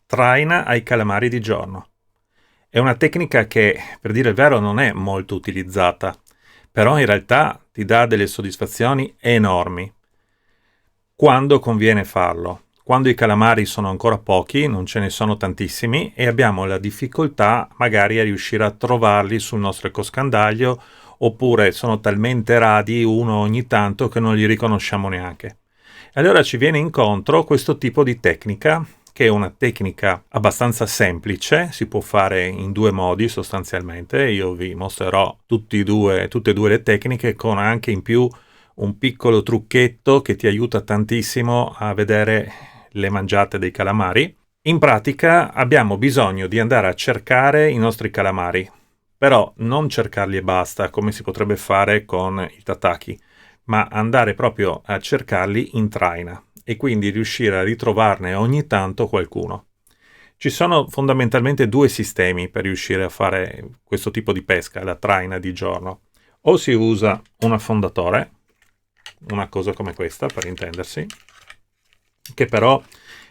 traina ai calamari di giorno. È una tecnica che, per dire il vero, non è molto utilizzata, però in realtà ti dà delle soddisfazioni enormi. Quando conviene farlo? Quando i calamari sono ancora pochi, non ce ne sono tantissimi e abbiamo la difficoltà magari a riuscire a trovarli sul nostro ecoscandaglio, oppure sono talmente radi uno ogni tanto che non li riconosciamo neanche. E allora ci viene incontro questo tipo di tecnica, che è una tecnica abbastanza semplice, si può fare in due modi sostanzialmente. Io vi mostrerò tutte e due le tecniche, con anche in più un piccolo trucchetto che ti aiuta tantissimo a vedere le mangiate dei calamari. In pratica abbiamo bisogno di andare a cercare i nostri calamari, però non cercarli e basta, come si potrebbe fare con i tataki, ma andare proprio a cercarli in traina e quindi riuscire a ritrovarne ogni tanto qualcuno. Ci sono fondamentalmente due sistemi per riuscire a fare questo tipo di pesca, la traina di giorno. O si usa un affondatore, una cosa come questa per intendersi, che però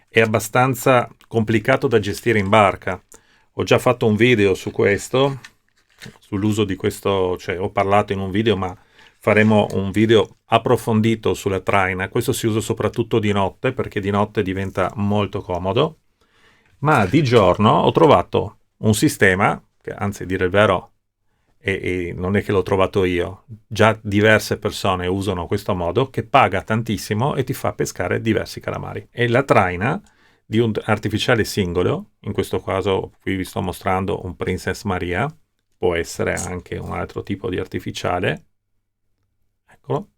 è abbastanza complicato da gestire in barca. Ho già fatto un video su questo, sull'uso di questo, cioè ho parlato in un video, ma faremo un video approfondito sulla traina. Questo si usa soprattutto di notte, perché di notte diventa molto comodo, ma di giorno ho trovato un sistema, che anzi, a dire il vero, e non è che l'ho trovato io, già diverse persone usano questo modo, che paga tantissimo e ti fa pescare diversi calamari. E la traina di un artificiale singolo, in questo caso qui vi sto mostrando un Princess Maria, può essere anche un altro tipo di artificiale, eccolo,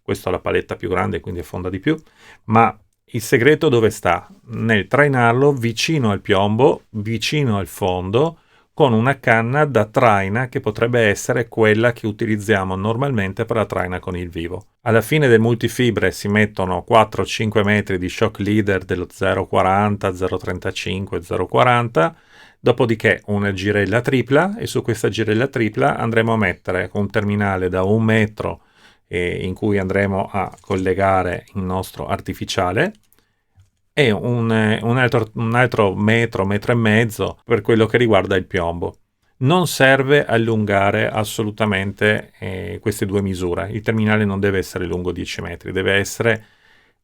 questa è la paletta più grande quindi affonda di più, ma il segreto dove sta? Nel trainarlo vicino al piombo, vicino al fondo, con una canna da traina che potrebbe essere quella che utilizziamo normalmente per la traina con il vivo. Alla fine del multifibre si mettono 4-5 metri di shock leader dello 0,40, 0,35, 0,40, dopodiché una girella tripla, e su questa girella tripla andremo a mettere un terminale da 1 metro in cui andremo a collegare il nostro artificiale, e un altro metro, metro e mezzo per quello che riguarda il piombo. Non serve allungare assolutamente queste due misure. Il terminale non deve essere lungo 10 metri, deve essere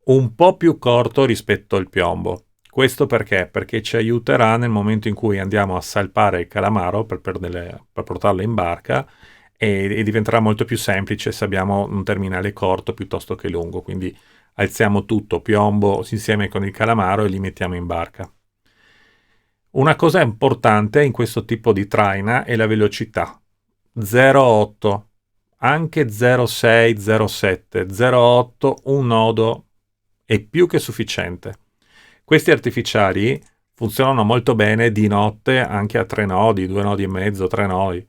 un po' più corto rispetto al piombo. Questo perché? Perché ci aiuterà nel momento in cui andiamo a salpare il calamaro per portarlo in barca, e diventerà molto più semplice se abbiamo un terminale corto piuttosto che lungo. Quindi alziamo tutto, piombo insieme con il calamaro, e li mettiamo in barca. Una cosa importante in questo tipo di traina è la velocità. 0,8, anche 0,6, 0,7, 0,8, un nodo è più che sufficiente. Questi artificiali funzionano molto bene di notte anche a 3 nodi, 2 nodi e mezzo, 3 nodi.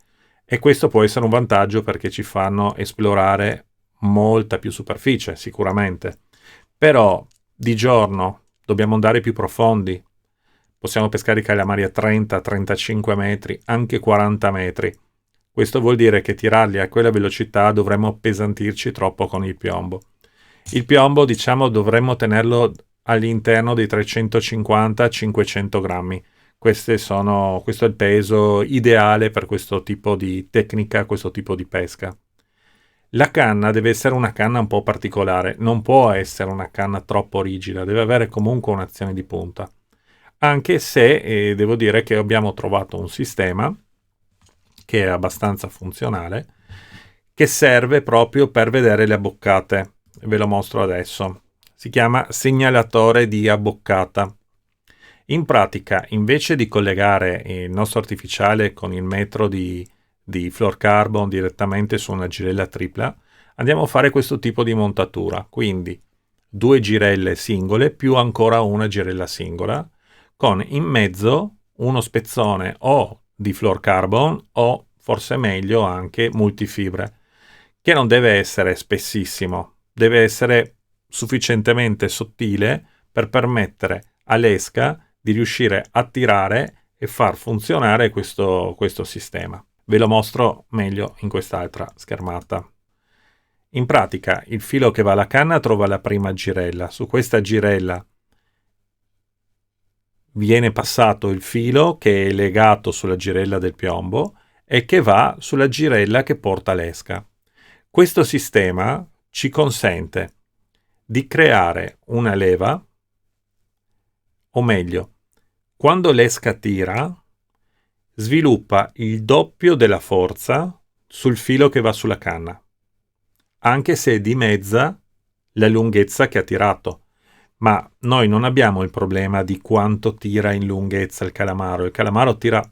E questo può essere un vantaggio perché ci fanno esplorare molta più superficie, sicuramente. Però di giorno dobbiamo andare più profondi. Possiamo pescare i calamari a 30-35 metri, anche 40 metri. Questo vuol dire che tirarli a quella velocità dovremmo appesantirci troppo con il piombo. Il piombo, diciamo, dovremmo tenerlo all'interno dei 350-500 grammi. Questo è il peso ideale per questo tipo di tecnica, questo tipo di pesca. La canna deve essere una canna un po' particolare, non può essere una canna troppo rigida, deve avere comunque un'azione di punta. Anche se devo dire che abbiamo trovato un sistema che è abbastanza funzionale, che serve proprio per vedere le abboccate. Ve lo mostro adesso. Si chiama segnalatore di abboccata. In pratica, invece di collegare il nostro artificiale con il metro di fluorocarbon direttamente su una girella tripla, andiamo a fare questo tipo di montatura. Quindi 2 girelle singole più ancora una girella singola, con in mezzo uno spezzone o di fluorocarbon o forse meglio anche multifibre, che non deve essere spessissimo, deve essere sufficientemente sottile per permettere all'esca di riuscire a tirare e far funzionare questo sistema. Ve lo mostro meglio in quest'altra schermata. In pratica, il filo che va alla canna trova la prima girella. Su questa girella viene passato il filo che è legato sulla girella del piombo e che va sulla girella che porta l'esca. Questo sistema ci consente di creare una leva, o meglio, quando l'esca tira, sviluppa il doppio della forza sul filo che va sulla canna, anche se è dimezza la lunghezza che ha tirato. Ma noi non abbiamo il problema di quanto tira in lunghezza il calamaro. Il calamaro tira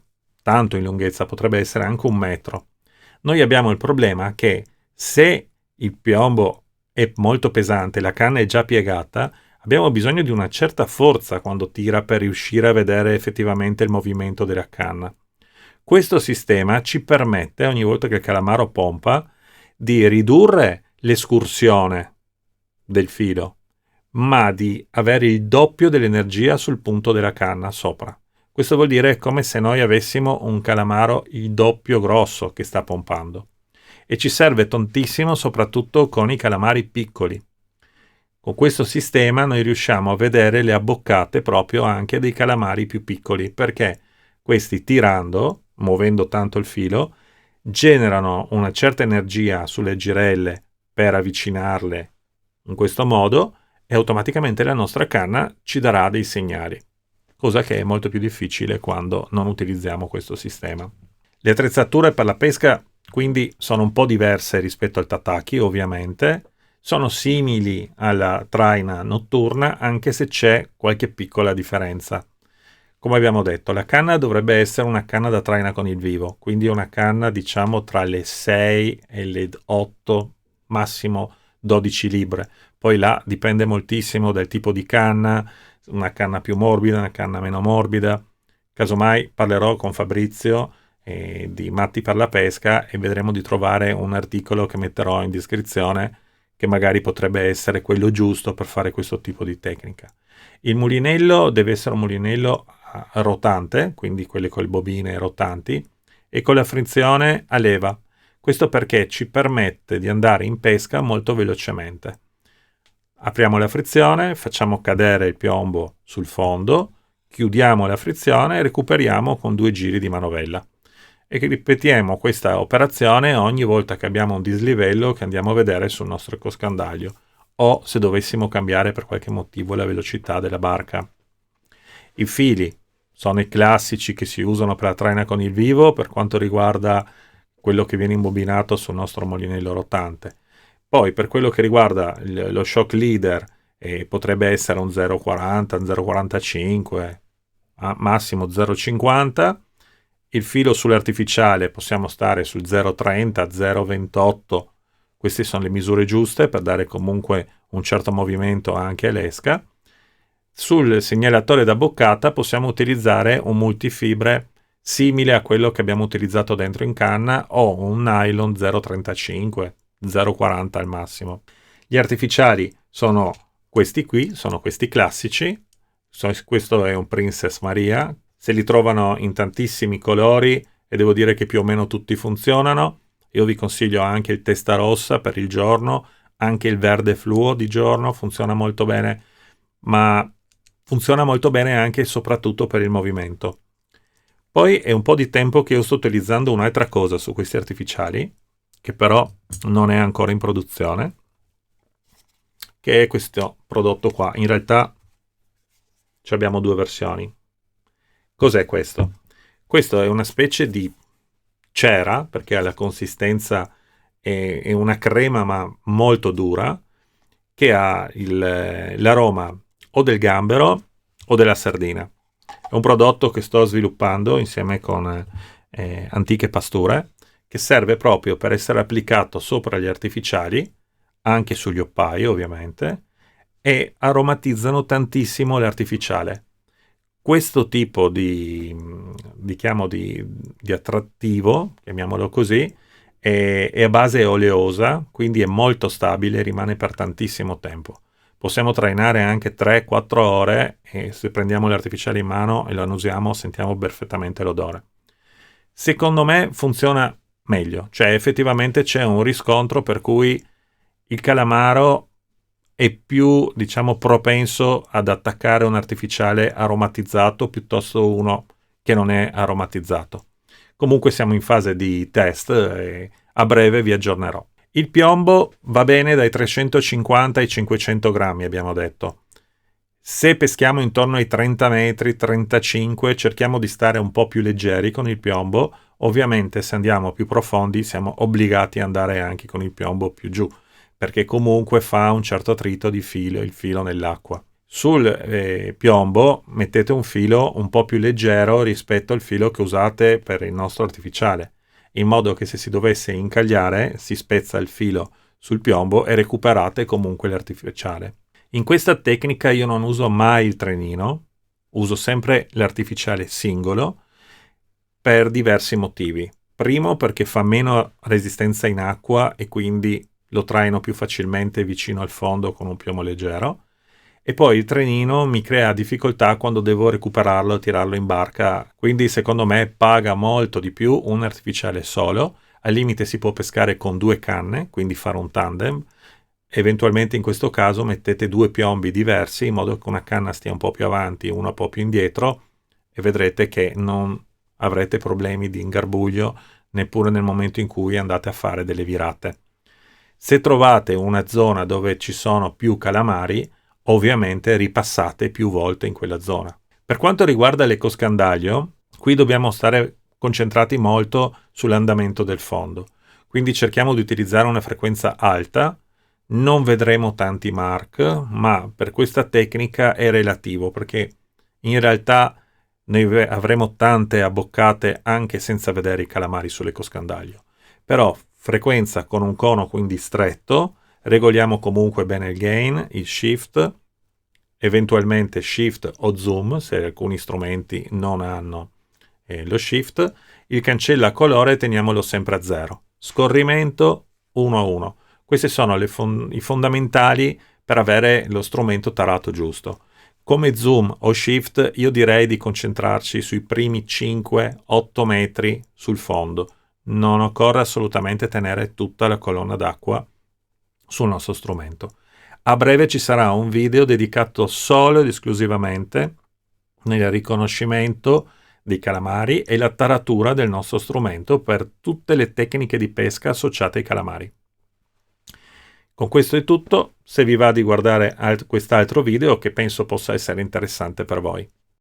tanto in lunghezza, potrebbe essere anche 1 metro. Noi abbiamo il problema che se il piombo è molto pesante, la canna è già piegata, abbiamo bisogno di una certa forza quando tira per riuscire a vedere effettivamente il movimento della canna. Questo sistema ci permette, ogni volta che il calamaro pompa, di ridurre l'escursione del filo, ma di avere il doppio dell'energia sul punto della canna sopra. Questo vuol dire come se noi avessimo un calamaro il doppio grosso che sta pompando. E ci serve tantissimo soprattutto con i calamari piccoli. Con questo sistema noi riusciamo a vedere le abboccate proprio anche dei calamari più piccoli, perché questi tirando, muovendo tanto il filo, generano una certa energia sulle girelle per avvicinarle in questo modo e automaticamente la nostra canna ci darà dei segnali, cosa che è molto più difficile quando non utilizziamo questo sistema. Le attrezzature per la pesca quindi sono un po' diverse rispetto al tataki, ovviamente. Sono simili alla traina notturna, anche se c'è qualche piccola differenza. Come abbiamo detto, la canna dovrebbe essere una canna da traina con il vivo, quindi una canna diciamo tra le 6 e le 8, massimo 12 libre. Poi là dipende moltissimo dal tipo di canna, una canna più morbida, una canna meno morbida. Casomai parlerò con Fabrizio di Matti per la pesca e vedremo di trovare un articolo che metterò in descrizione che magari potrebbe essere quello giusto per fare questo tipo di tecnica. Il mulinello deve essere un mulinello rotante, quindi quelle con le bobine rotanti, e con la frizione a leva. Questo perché ci permette di andare in pesca molto velocemente. Apriamo la frizione, facciamo cadere il piombo sul fondo, chiudiamo la frizione e recuperiamo con 2 giri di manovella. E ripetiamo questa operazione ogni volta che abbiamo un dislivello che andiamo a vedere sul nostro ecoscandaglio o se dovessimo cambiare per qualche motivo la velocità della barca. I fili sono i classici che si usano per la traina con il vivo per quanto riguarda quello che viene imbobinato sul nostro molinello rotante. Poi per quello che riguarda lo shock leader potrebbe essere un 0,40, un 0,45, massimo 0,50. Il filo sull'artificiale possiamo stare sul 0,30, 0,28. Queste sono le misure giuste per dare comunque un certo movimento anche all'esca. Sul segnalatore da boccata possiamo utilizzare un multifibre simile a quello che abbiamo utilizzato dentro in canna o un nylon 0,35, 0,40 al massimo. Gli artificiali sono questi qui, sono questi classici. Questo è un Princess Maria. Se li trovano in tantissimi colori e devo dire che più o meno tutti funzionano. Io vi consiglio anche il testa rossa per il giorno, anche il verde fluo di giorno funziona molto bene, ma funziona molto bene anche e soprattutto per il movimento. Poi è un po' di tempo che io sto utilizzando un'altra cosa su questi artificiali, che però non è ancora in produzione, che è questo prodotto qua. In realtà abbiamo 2 versioni. Cos'è questo? Questo è una specie di cera, perché ha la consistenza è una crema ma molto dura, che ha l'aroma o del gambero o della sardina. È un prodotto che sto sviluppando insieme con Antiche Pasture, che serve proprio per essere applicato sopra gli artificiali, anche sugli oppai ovviamente, e aromatizzano tantissimo l'artificiale. Questo tipo di attrattivo, chiamiamolo così, è a base oleosa, quindi è molto stabile, rimane per tantissimo tempo. Possiamo trainare anche 3-4 ore e se prendiamo l'artificiale in mano e lo annusiamo sentiamo perfettamente l'odore. Secondo me funziona meglio, cioè effettivamente c'è un riscontro per cui il calamaro è più, diciamo, propenso ad attaccare un artificiale aromatizzato piuttosto uno che non è aromatizzato. Comunque siamo in fase di test e a breve vi aggiornerò. Il piombo va bene dai 350 ai 500 grammi, abbiamo detto. Se peschiamo intorno ai 30 metri, 35, cerchiamo di stare un po' più leggeri con il piombo. Ovviamente se andiamo più profondi siamo obbligati ad andare anche con il piombo più giù, perché comunque fa un certo attrito di filo, il filo nell'acqua. Sul piombo mettete un filo un po' più leggero rispetto al filo che usate per il nostro artificiale, in modo che se si dovesse incagliare si spezza il filo sul piombo e recuperate comunque l'artificiale. In questa tecnica io non uso mai il trenino, uso sempre l'artificiale singolo per diversi motivi. Primo, perché fa meno resistenza in acqua e quindi lo traino più facilmente vicino al fondo con un piombo leggero. E poi il trenino mi crea difficoltà quando devo recuperarlo e tirarlo in barca, quindi secondo me paga molto di più un artificiale solo. Al limite si può pescare con 2 canne, quindi fare un tandem. Eventualmente in questo caso mettete 2 piombi diversi in modo che una canna stia un po' più avanti e una un po' più indietro e vedrete che non avrete problemi di ingarbuglio neppure nel momento in cui andate a fare delle virate. Se trovate una zona dove ci sono più calamari, ovviamente ripassate più volte in quella zona. Per quanto riguarda l'ecoscandaglio, qui dobbiamo stare concentrati molto sull'andamento del fondo. Quindi cerchiamo di utilizzare una frequenza alta. Non vedremo tanti mark, ma per questa tecnica è relativo, perché in realtà noi avremo tante abboccate anche senza vedere i calamari sull'ecoscandaglio. Però frequenza con un cono quindi stretto, regoliamo comunque bene il gain, il shift, eventualmente shift o zoom se alcuni strumenti non hanno lo shift, il cancello a colore teniamolo sempre a 0, scorrimento 1 a 1. Questi sono i fondamentali per avere lo strumento tarato giusto. Come zoom o shift io direi di concentrarci sui primi 5-8 metri sul fondo. Non occorre assolutamente tenere tutta la colonna d'acqua sul nostro strumento. A breve ci sarà un video dedicato solo ed esclusivamente nel riconoscimento dei calamari e la taratura del nostro strumento per tutte le tecniche di pesca associate ai calamari. Con questo è tutto, se vi va di guardare quest'altro video che penso possa essere interessante per voi.